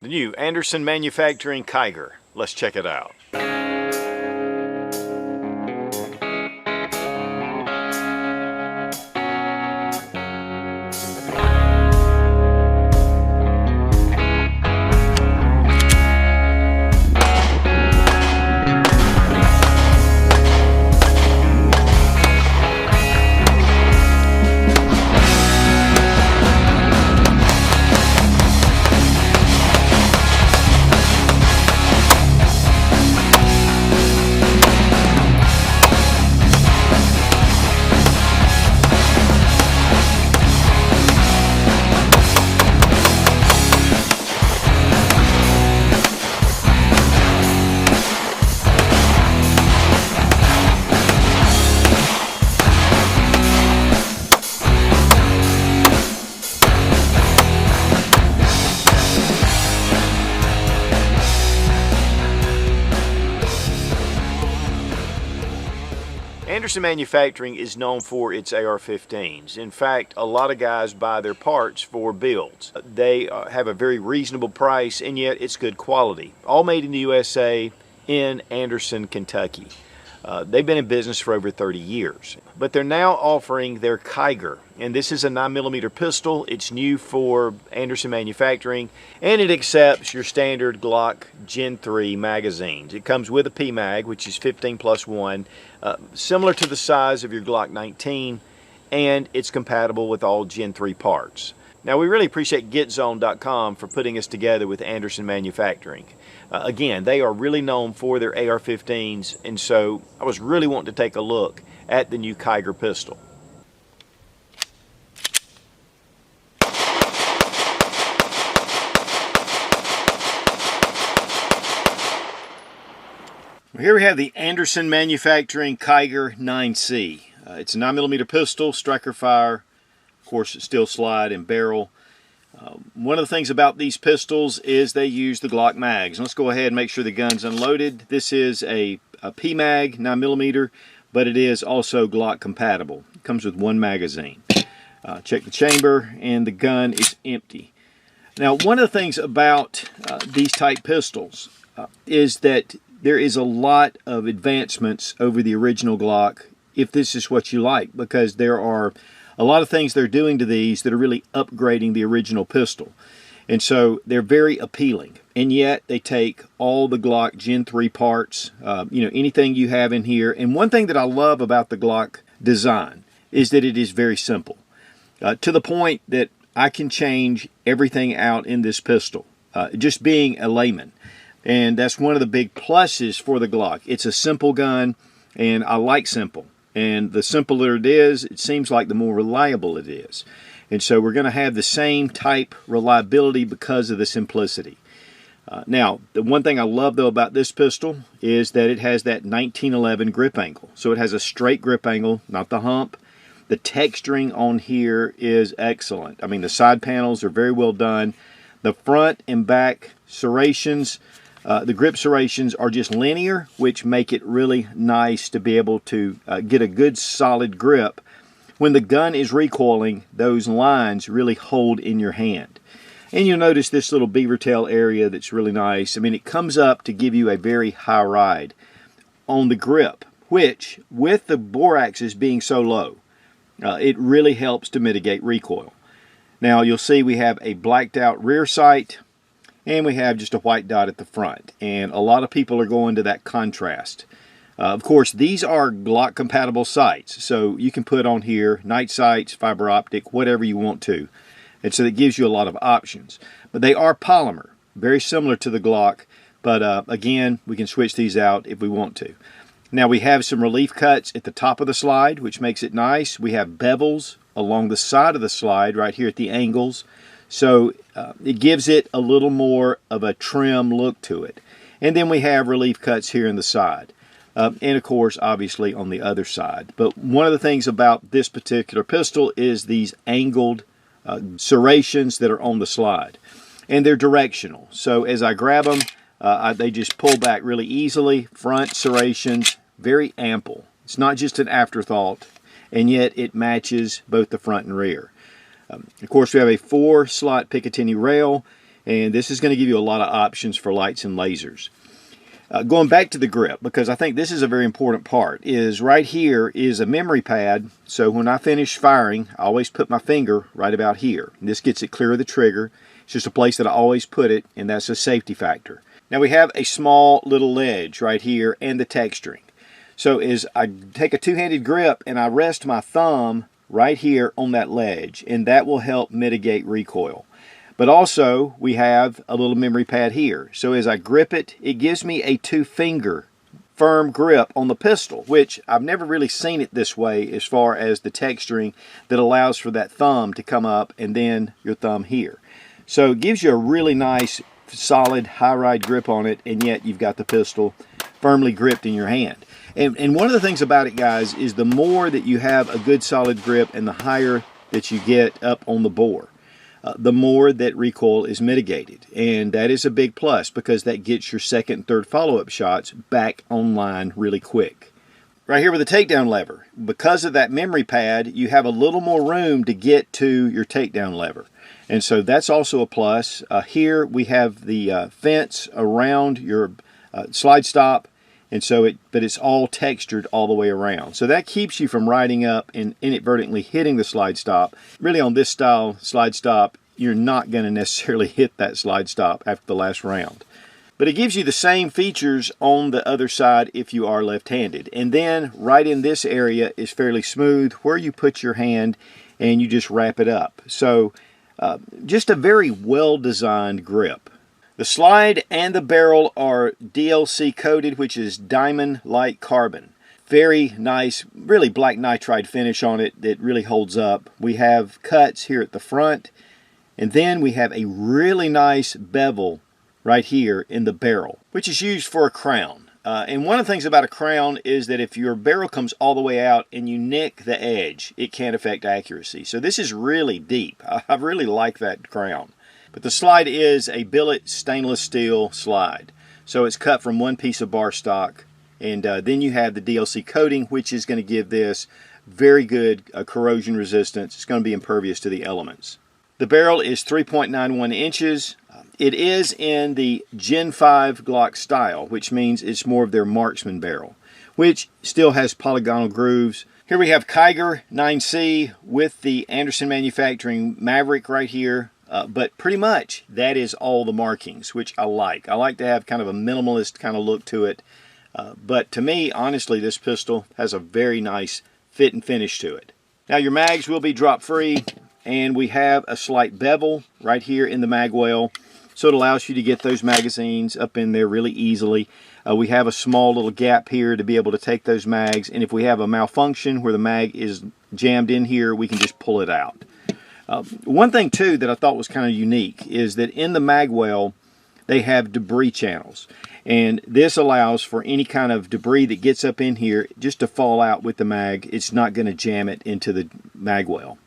The new Anderson Manufacturing Kiger. Let's check it out. Anderson Manufacturing is known for its AR-15s. In fact, a lot of guys buy their parts for builds. They have a very reasonable price, and yet it's good quality. All made in the USA in Anderson, Kentucky. They've been in business for over 30 years. But they're now offering their Kiger, and this is a 9mm pistol. It's new for Anderson Manufacturing, and it accepts your standard Glock Gen 3 magazines. It comes with a PMag, which is 15+1, similar to the size of your Glock 19, and it's compatible with all Gen 3 parts. Now, we really appreciate Getzone.com for putting us together with Anderson Manufacturing. Again, they are really known for their AR-15s, and so I was really wanting to take a look at the new Kiger pistol. Here we have the Anderson Manufacturing Kiger 9C. It's a 9mm pistol, striker fire, of course steel slide and barrel. One of the things about these pistols is they use the Glock mags. Let's go ahead and make sure the gun's unloaded. This is a PMag 9mm, but it is also Glock compatible. It comes with one magazine. Check the chamber, and the gun is empty. Now, one of the things about these type pistols is that there is a lot of advancements over the original Glock, if this is what you like, because there are a lot of things they're doing to these that are really upgrading the original pistol. And so they're very appealing. And yet they take all the Glock Gen 3 parts, anything you have in here. And one thing that I love about the Glock design is that it is very simple. To the point that I can change everything out in this pistol, just being a layman. And that's one of the big pluses for the Glock. It's a simple gun, and I like simple. And the simpler it is, it seems like the more reliable it is. And so we're going to have the same type reliability because of the simplicity. Now, the one thing I love, though, about this pistol is that it has that 1911 grip angle. So it has a straight grip angle, not the hump. The texturing on here is excellent. I mean, the side panels are very well done. The front and back serrations, the grip serrations are just linear, which make it really nice to be able to get a good solid grip. When the gun is recoiling, those lines really hold in your hand. And you'll notice this little beaver tail area that's really nice. I mean, it comes up to give you a very high ride on the grip, which, with the bore axis being so low, it really helps to mitigate recoil. Now, you'll see we have a blacked out rear sight, and we have just a white dot at the front. And a lot of people are going to that contrast. Of course, these are Glock compatible sights, so you can put on here night sights, fiber optic, whatever you want to. And so that gives you a lot of options. But they are polymer, very similar to the Glock, but again, we can switch these out if we want to. Now, we have some relief cuts at the top of the slide, which makes it nice. We have bevels along the side of the slide right here at the angles. So it gives it a little more of a trim look to it. And then we have relief cuts here in the side. And of course, obviously on the other side. But one of the things about this particular pistol is these angled serrations that are on the slide. And they're directional. So as I grab them, they just pull back really easily. Front serrations, very ample. It's not just an afterthought. And yet it matches both the front and rear. Of course, we have a 4-slot Picatinny rail, And this is going to give you a lot of options for lights and lasers. Going back to the grip, because I think this is a very important part, is right here is a memory pad. So when I finish firing, I always put my finger right about here. And this gets it clear of the trigger. It's just a place that I always put it, and that's a safety factor. Now we have a small little ledge right here and the texturing. So as I take a two-handed grip and I rest my thumb right here on that ledge, and that will help mitigate recoil. But also, we have a little memory pad here. So as I grip it, it gives me a two-finger firm grip on the pistol, which I've never really seen it this way as far as the texturing that allows for that thumb to come up and then your thumb here. So it gives you a really nice, solid, high-ride grip on it, and yet you've got the pistol firmly gripped in your hand. And one of the things about it, guys, is the more that you have a good solid grip and the higher that you get up on the bore, the more that recoil is mitigated. And that is a big plus because that gets your second and third follow-up shots back online really quick. Right here with the takedown lever, because of that memory pad, you have a little more room to get to your takedown lever. And so that's also a plus. Here we have the fence around your slide stop, and so but it's all textured all the way around. So that keeps you from riding up and inadvertently hitting the slide stop. Really on this style slide stop, you're not going to necessarily hit that slide stop after the last round. But it gives you the same features on the other side if you are left-handed. And then right in this area is fairly smooth where you put your hand and you just wrap it up. So just a very well-designed grip. The slide and the barrel are DLC coated, which is diamond light carbon. Very nice, really black nitride finish on it that really holds up. We have cuts here at the front, and then we have a really nice bevel right here in the barrel, which is used for a crown. And one of the things about a crown is that if your barrel comes all the way out and you nick the edge, it can affect accuracy. So this is really deep. I really like that crown. But the slide is a billet stainless steel slide. So it's cut from one piece of bar stock. And then you have the DLC coating, which is going to give this very good corrosion resistance. It's going to be impervious to the elements. The barrel is 3.91 inches. It is in the Gen 5 Glock style, which means it's more of their marksman barrel, which still has polygonal grooves. Here we have Kiger 9C with the Anderson Manufacturing Maverick right here. But pretty much that is all the markings, which I like. I like to have kind of a minimalist kind of look to it. But to me, honestly, this pistol has a very nice fit and finish to it. Now your mags will be drop free, and we have a slight bevel right here in the mag well. So it allows you to get those magazines up in there really easily. We have a small little gap here to be able to take those mags, and if we have a malfunction where the mag is jammed in here, we can just pull it out. One thing too that I thought was kind of unique is that in the mag well they have debris channels, and this allows for any kind of debris that gets up in here just to fall out with the mag. It's not going to jam it into the mag well.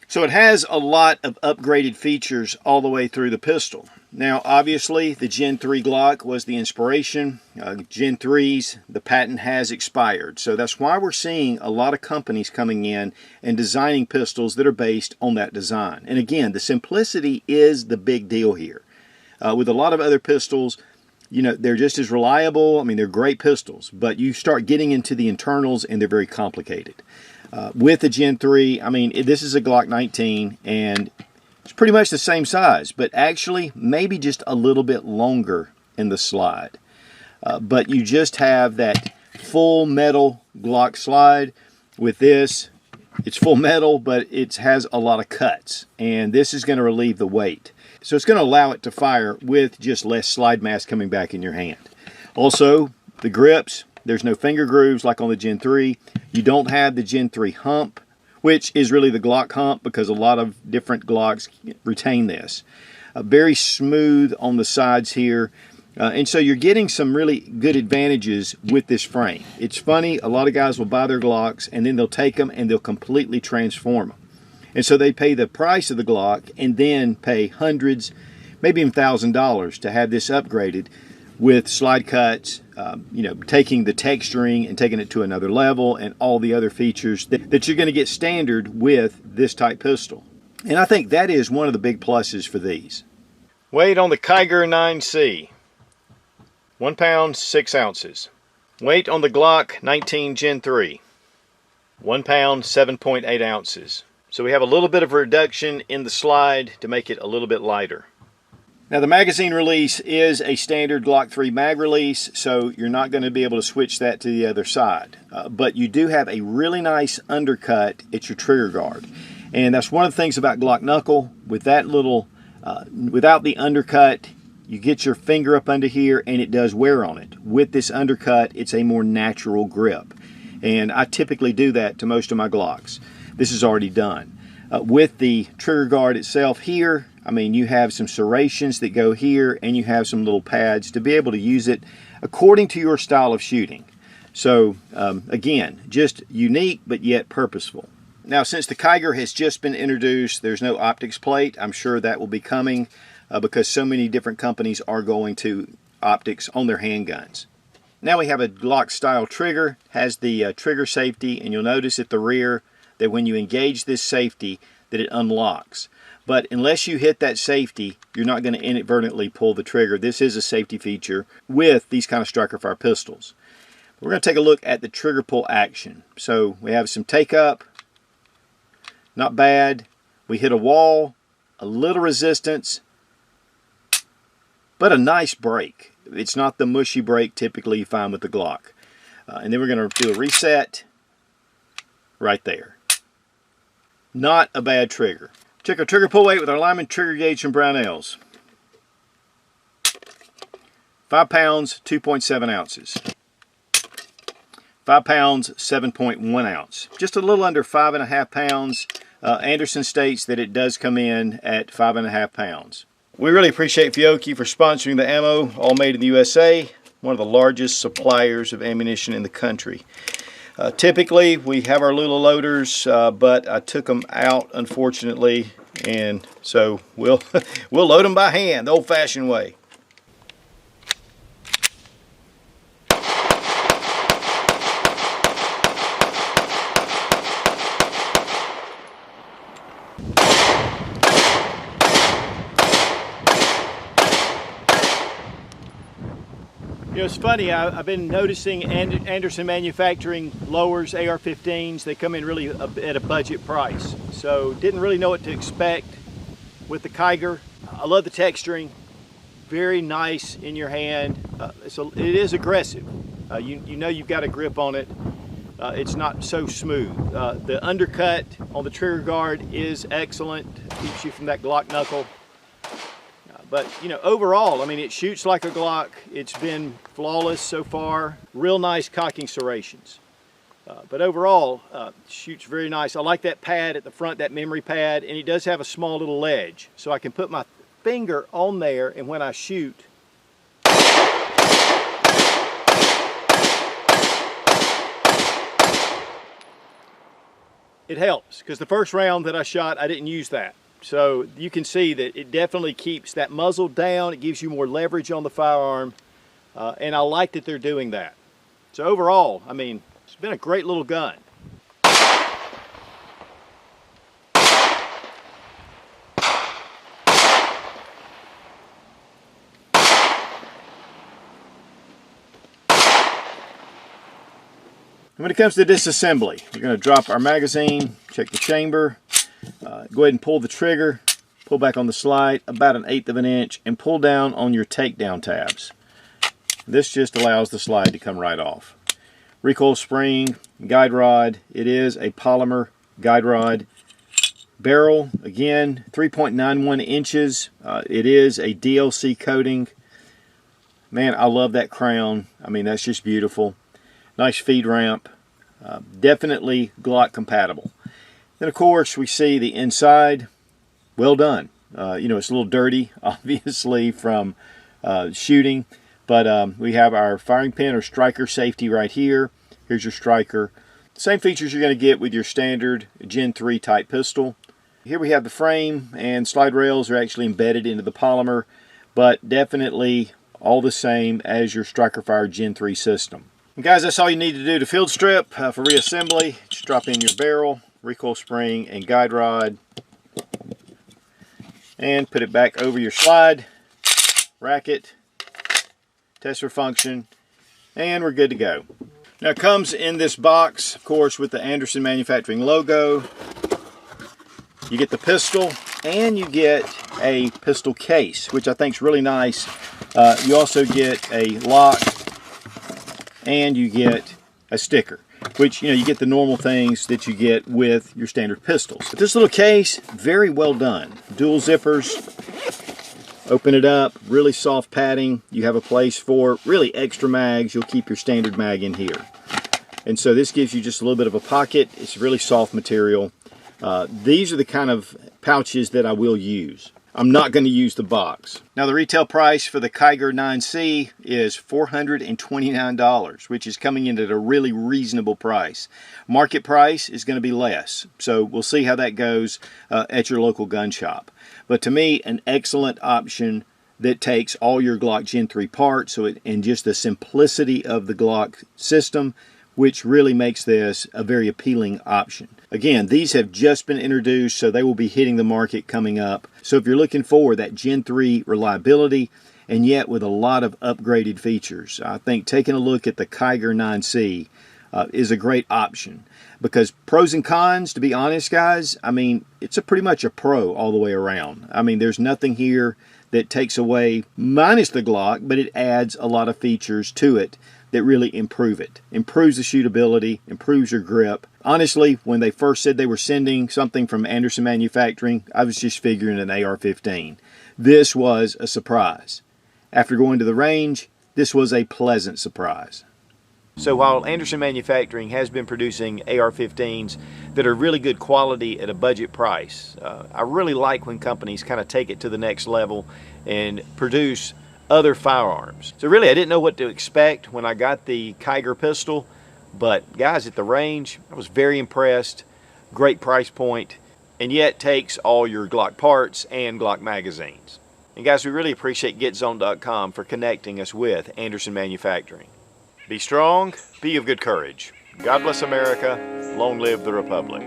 So it has a lot of upgraded features all the way through the pistol. Now obviously the Gen 3 Glock was the inspiration. Gen 3's, the patent has expired. So that's why we're seeing a lot of companies coming in and designing pistols that are based on that design. And again, the simplicity is the big deal here. With a lot of other pistols, you know, they're just as reliable. I mean, they're great pistols, but you start getting into the internals and they're very complicated. With the Gen 3, I mean, this is a Glock 19 and it's pretty much the same size, but actually maybe just a little bit longer in the slide. But you just have that full metal Glock slide. With this, it's full metal, but it has a lot of cuts, and this is going to relieve the weight. So it's going to allow it to fire with just less slide mass coming back in your hand. Also, the grips, there's no finger grooves like on the Gen 3. You don't have the Gen 3 hump, which is really the Glock hump because a lot of different Glocks retain this. Very smooth on the sides here. And so you're getting some really good advantages with this frame. It's funny, a lot of guys will buy their Glocks and then they'll take them and they'll completely transform them. And so they pay the price of the Glock and then pay hundreds, maybe even $1,000 to have this upgraded with slide cuts, you know, taking the texturing and taking it to another level and all the other features that you're going to get standard with this type pistol. And I think that is one of the big pluses for these. Weight on the Kiger 9C, 1 pound 6 ounces. Weight on the Glock 19 Gen 3, 1 pound 7.8 ounces. So we have a little bit of a reduction in the slide to make it a little bit lighter. Now the magazine release is a standard Glock 3 mag release, so you're not going to be able to switch that to the other side. But you do have a really nice undercut at your trigger guard. And that's one of the things about Glock knuckle. With that little, without the undercut, you get your finger up under here and it does wear on it. With this undercut, it's a more natural grip. And I typically do that to most of my Glocks. This is already done. With the trigger guard itself here, I mean, you have some serrations that go here and you have some little pads to be able to use it according to your style of shooting. So again, just unique but yet purposeful. Now, since the Kiger has just been introduced, there's no optics plate. I'm sure that will be coming because so many different companies are going to optics on their handguns. Now we have a Glock style trigger, has the trigger safety, and you'll notice at the rear that when you engage this safety that it unlocks. But unless you hit that safety, you're not going to inadvertently pull the trigger. This is a safety feature with these kind of striker fire pistols. We're going to take a look at the trigger pull action. So we have some take up, not bad. We hit a wall, a little resistance, but a nice break. It's not the mushy break typically you find with the Glock. And then we're going to do a reset right there. Not a bad trigger. Check our trigger pull weight with our Lyman trigger gauge from Brownells. 5 pounds, 2.7 ounces. 5 pounds, 7.1 ounce. Just a little under 5.5 pounds. Anderson states that it does come in at 5.5 pounds. We really appreciate Fiocchi for sponsoring the ammo, all made in the USA, one of the largest suppliers of ammunition in the country. Typically, we have our little loaders, but I took them out, unfortunately, and so we'll load them by hand, the old-fashioned way. You know, it's funny, I've been noticing Anderson manufacturing lowers, AR-15s. They come in really at a budget price. So didn't really know what to expect with the Kiger. I love the texturing. Very nice in your hand. It is aggressive. You know you've got a grip on it. It's not so smooth. The undercut on the trigger guard is excellent. Keeps you from that Glock knuckle. But, you know, overall, I mean, it shoots like a Glock. It's been flawless so far. Real nice cocking serrations. But overall, shoots very nice. I like that pad at the front, that memory pad, and it does have a small little ledge. So I can put my finger on there, and when I shoot, it helps. Because the first round that I shot, I didn't use that. So you can see that it definitely keeps that muzzle down. It gives you more leverage on the firearm. And I like that they're doing that. So overall, I mean, it's been a great little gun. When it comes to disassembly, we're going to drop our magazine, check the chamber, go ahead and pull the trigger, pull back on the slide about 1/8 of an inch, and pull down on your takedown tabs. This just allows the slide to come right off. Recoil spring, guide rod. It is a polymer guide rod. Barrel, again, 3.91 inches. It is a DLC coating. Man, I love that crown. I mean, that's just beautiful. Nice feed ramp. Definitely Glock compatible. Then, of course, we see the inside. Well done. You know, it's a little dirty, obviously, from shooting. But we have our firing pin or striker safety right here. Here's your striker. Same features you're going to get with your standard Gen 3 type pistol. Here we have the frame, and slide rails are actually embedded into the polymer, but definitely all the same as your Striker Fired Gen 3 system. And guys, that's all you need to do to field strip. For reassembly, just drop in your barrel, recoil spring, and guide rod, and put it back over your slide. rack it, test for function, and we're good to go. Now it comes in this box, of course, with the Anderson Manufacturing logo. You get the pistol, and you get a pistol case, which I think is really nice. You also get a lock, and you get a sticker, which, you know, you get the normal things that you get with your standard pistols. But this little case, very well done. Dual zippers. Open it up, really soft padding. You have a place for really extra mags. You'll keep your standard mag in here. And so this gives you just a little bit of a pocket. It's really soft material. These are the kind of pouches that I will use. I'm not going to use the box. Now the retail price for the Kiger 9C is $429, which is coming in at a really reasonable price. Market price is going to be less, so we'll see how that goes at your local gun shop. But to me, an excellent option that takes all your Glock Gen 3 parts and just the simplicity of the Glock system, which really makes this a very appealing option. Again, these have just been introduced, so they will be hitting the market coming up. So if you're looking for that Gen 3 reliability, and yet with a lot of upgraded features, I think taking a look at the Kiger 9C is a great option. Because pros and cons, to be honest, guys, I mean, it's pretty much a pro all the way around. I mean, there's nothing here that takes away, minus the Glock, but it adds a lot of features to it that really improve it. Improves the shootability, improves your grip. Honestly, when they first said they were sending something from Anderson Manufacturing, I was just figuring an AR-15. This was a surprise. After going to the range, this was a pleasant surprise. So while Anderson Manufacturing has been producing AR-15s that are really good quality at a budget price, I really like when companies kind of take it to the next level and produce other firearms. So really, I didn't know what to expect when I got the Kiger pistol, but guys, at the range, I was very impressed. Great price point, and yet takes all your Glock parts and Glock magazines. And guys, we really appreciate Getzone.com for connecting us with Anderson Manufacturing. Be strong, be of good courage. God bless America, long live the Republic.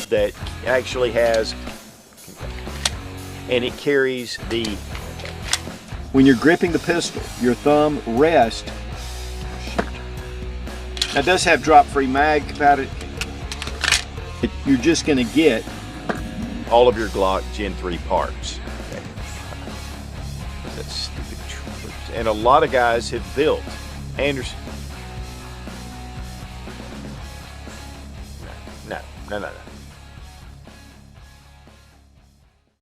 That actually has, and it carries the, when you're gripping the pistol, your thumb rests. Now it does have drop-free mag compatibility. You're just going to get all of your Glock Gen 3 parts. Okay. That's stupid. And a lot of guys have built Anderson. No.